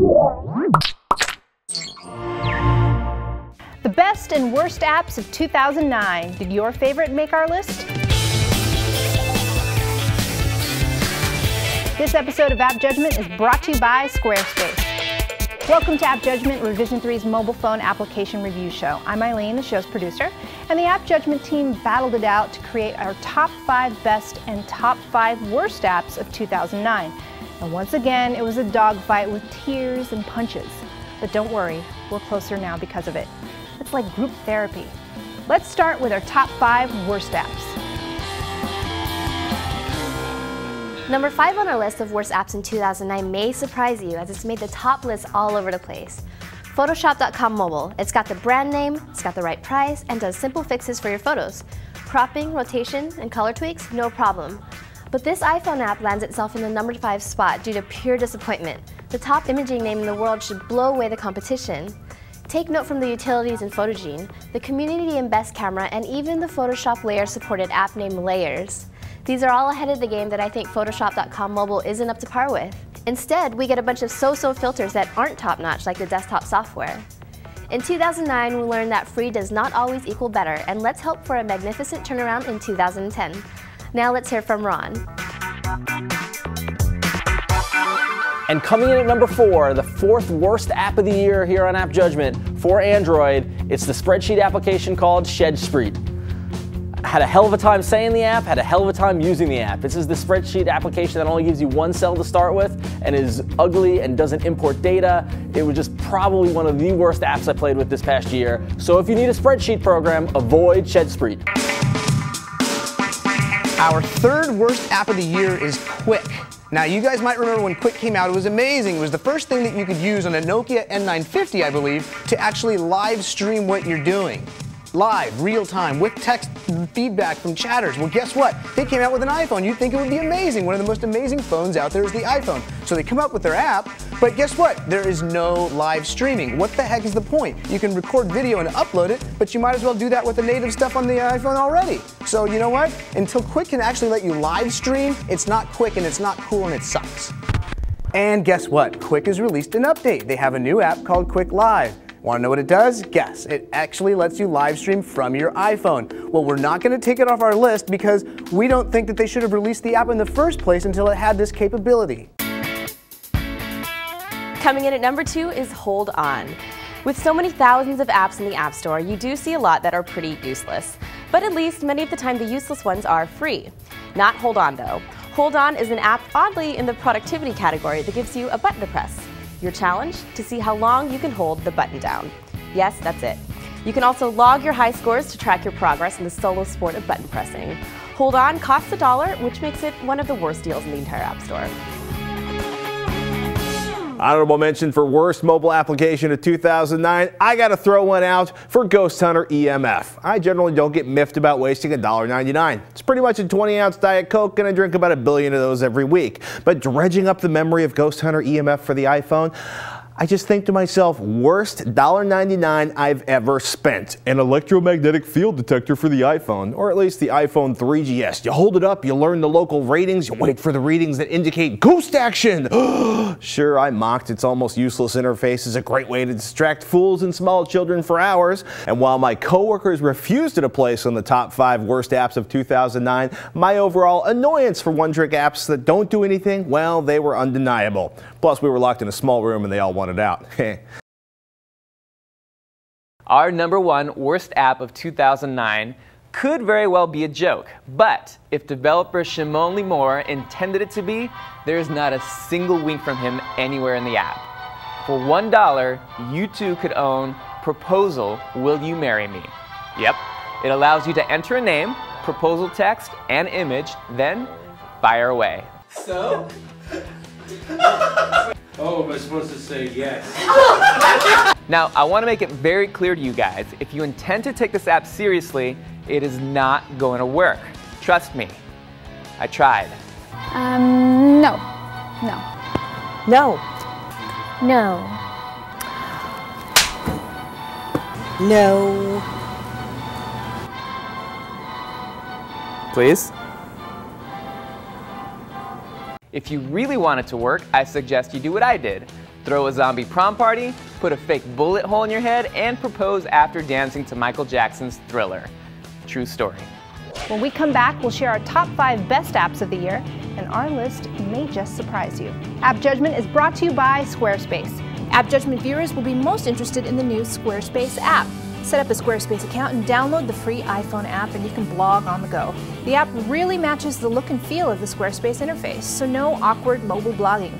The best and worst apps of 2009. Did your favorite make our list? This episode of App Judgment is brought to you by Squarespace. Welcome to App Judgment, Revision 3's mobile phone application review show. I'm Eileen, the show's producer, and the App Judgment team battled it out to create our top 5 best and top 5 worst apps of 2009. And once again, it was a dogfight with tears and punches. But don't worry, we're closer now because of it. It's like group therapy. Let's start with our top 5 worst apps. Number 5 on our list of worst apps in 2009 may surprise you, as it's made the top list all over the place. Photoshopcom Mobile. It's got the brand name, it's got the right price, and does simple fixes for your photos. Cropping, rotation, and color tweaks, no problem. But this iPhone app lands itself in the number 5 spot due to pure disappointment. The top imaging name in the world should blow away the competition. Take note from the utilities in Photogene, the community and best camera, and even the Photoshop layer supported app named Layers. These are all ahead of the game that I think Photoshopcom Mobile isn't up to par with. Instead, we get a bunch of so-so filters that aren't top-notch like the desktop software. In 2009, we learned that free does not always equal better, and let's hope for a magnificent turnaround in 2010. Now let's hear from Ron. And coming in at number 4, the 4th worst app of the year here on App Judgment for Android, it's the spreadsheet application called Spreadsheet. Had a hell of a time saying the app, had a hell of a time using the app. This is the spreadsheet application that only gives you one cell to start with and is ugly and doesn't import data. It was just probably one of the worst apps I played with this past year. So if you need a spreadsheet program, avoid Spreadsheet. Our 3rd worst app of the year is Quick. Now, you guys might remember when Quick came out, it was amazing. It was the first thing that you could use on a Nokia N950, I believe, to actually live stream what you're doing. Live, real time, with text feedback from chatters. Well, guess what? They came out with an iPhone. You'd think it would be amazing. One of the most amazing phones out there is the iPhone. So they come up with their app, but guess what? There is no live streaming. What the heck is the point? You can record video and upload it, but you might as well do that with the native stuff on the iPhone already. So you know what? Until Quick can actually let you live stream, it's not quick and it's not cool and it sucks. And guess what? Quick has released an update. They have a new app called Quick Live. Want to know what it does? Guess. It actually lets you live stream from your iPhone. Well, we're not going to take it off our list because we don't think that they should have released the app in the first place until it had this capability. Coming in at number 2 is HoldOn. With so many thousands of apps in the App Store, you do see a lot that are pretty useless. But at least many of the time the useless ones are free. Not HoldOn though. HoldOn is an app oddly in the productivity category that gives you a button to press. Your challenge? To see how long you can hold the button down. Yes, that's it. You can also log your high scores to track your progress in the solo sport of button pressing. HoldOn costs $1, which makes it one of the worst deals in the entire App Store. Honorable mention for worst mobile application of 2009, I gotta throw one out for Hunter EMF. I generally don't get miffed about wasting $1.99. It's pretty much a 20-ounce Diet Coke and I drink about 1 billion of those every week. But dredging up the memory of Hunter EMF for the iPhone, I just think to myself, worst $1.99 I've ever spent. An electromagnetic field detector for the iPhone, or at least the iPhone 3GS. You hold it up, you learn the local ratings, you wait for the readings that indicate ghost action. Sure, I mocked its almost useless interface as a great way to distract fools and small children for hours. And while my coworkers refused it a place on the top 5 worst apps of 2009, my overall annoyance for one-trick apps that don't do anything, well, they were undeniable. Plus, we were locked in a small room and they all wanted out. Our number 1 worst app of 2009 could very well be a joke, but if developer Shimon Limor intended it to be, there's not a single wink from him anywhere in the app. For $1, you too could own Proposal, Will You Marry Me? Yep, it allows you to enter a name, proposal text, and image, then fire away. So? Oh, am I supposed to say yes? Now, I want to make it very clear to you guys, if you intend to take this app seriously, it is not going to work. Trust me. I tried. No. No. No. No. No. Please? If you really want it to work, I suggest you do what I did. throw a zombie prom party, put a fake bullet hole in your head, and propose after dancing to Michael Jackson's Thriller. True story. When we come back, we'll share our top 5 best apps of the year, and our list may just surprise you. App Judgment is brought to you by Squarespace. App Judgment viewers will be most interested in the new Squarespace app. Set up a Squarespace account and download the free iPhone app, and you can blog on the go. The app really matches the look and feel of the Squarespace interface, so no awkward mobile blogging.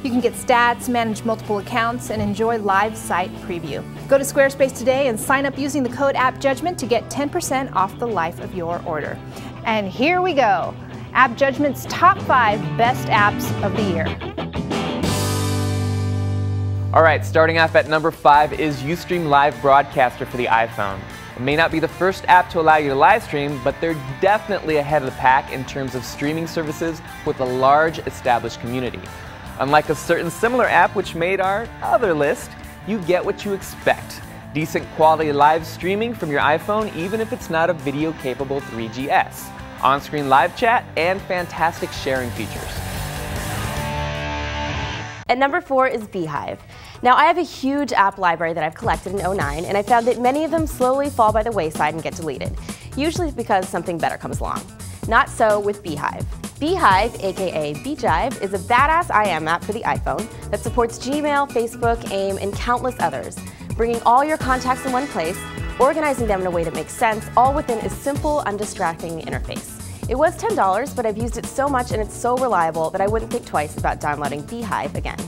You can get stats, manage multiple accounts, and enjoy live site preview. Go to Squarespace today and sign up using the code AppJudgment to get 10% off the life of your order. And here we go, App Judgment's top 5 best apps of the year. All right, starting off at number 5 is Ustream Live Broadcaster for the iPhone. It may not be the first app to allow you to live stream, but they're definitely ahead of the pack in terms of streaming services with a large established community. Unlike a certain similar app which made our other list, you get what you expect. Decent quality live streaming from your iPhone, even if it's not a video-capable 3GS. On-screen live chat, and fantastic sharing features. At number 4 is Beehive. Now, I have a huge app library that I've collected in 2009, and I found that many of them slowly fall by the wayside and get deleted, usually because something better comes along. Not so with Beehive. Beehive, aka Beehive, is a badass IM app for the iPhone that supports Gmail, Facebook, AIM, and countless others, bringing all your contacts in one place, organizing them in a way that makes sense, all within a simple, undistracting interface. It was $10, but I've used it so much and it's so reliable that I wouldn't think twice about downloading Beehive again.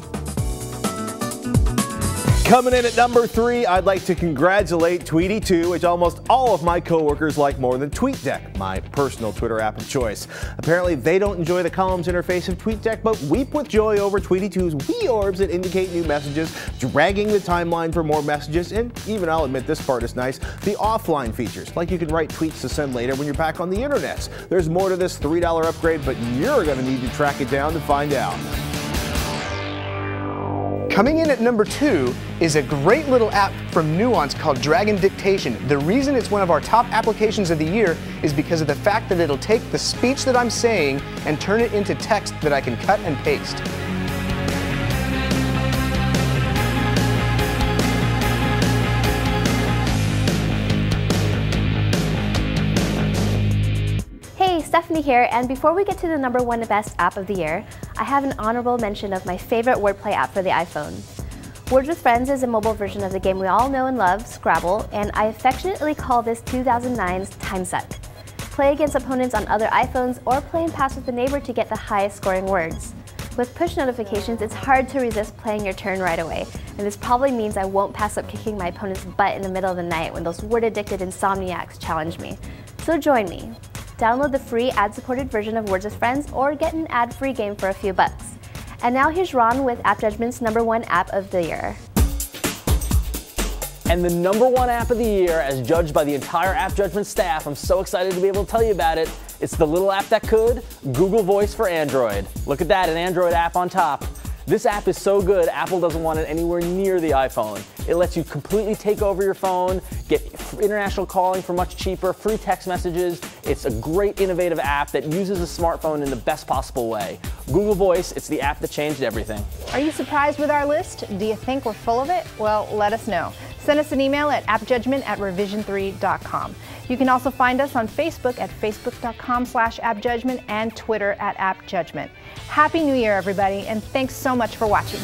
Coming in at number 3, I'd like to congratulate TweetyTo, which almost all of my coworkers like more than TweetDeck, my personal Twitter app of choice. Apparently, they don't enjoy the columns interface of TweetDeck, but weep with joy over TweetyTo's wee orbs that indicate new messages, dragging the timeline for more messages, and even, I'll admit this part is nice, the offline features, like you can write tweets to send later when you're back on the internet. There's more to this $3 upgrade, but you're going to need to track it down to find out. Coming in at number 2 is a great little app from Nuance called Dictation. The reason it's one of our top applications of the year is because of the fact that it'll take the speech that I'm saying and turn it into text that I can cut and paste. Stephanie here, and before we get to the number 1 best app of the year, I have an honorable mention of my favorite wordplay app for the iPhone. Words with Friends is a mobile version of the game we all know and love, Scrabble, and I affectionately call this 2009's Time Suck. Play against opponents on other iPhones or play and pass with a neighbor to get the highest scoring words. With push notifications, it's hard to resist playing your turn right away, and this probably means I won't pass up kicking my opponent's butt in the middle of the night when those word-addicted insomniacs challenge me. So join me. Download the free ad-supported version of Words with Friends or get an ad-free game for a few bucks. And now here's Ron with App Judgment's number 1 app of the year. And the number 1 app of the year, as judged by the entire App Judgment staff, I'm so excited to be able to tell you about it. It's the little app that could, Google Voice for Android. Look at that, an Android app on top. This app is so good, Apple doesn't want it anywhere near the iPhone. It lets you completely take over your phone, get international calling for much cheaper, free text messages. It's a great innovative app that uses a smartphone in the best possible way. Google Voice, it's the app that changed everything. Are you surprised with our list? Do you think we're full of it? Well, let us know. Send us an email at appjudgment@revision3.com. You can also find us on Facebook at facebook.com/appjudgment and Twitter at appjudgment. Happy New Year, everybody, and thanks so much for watching.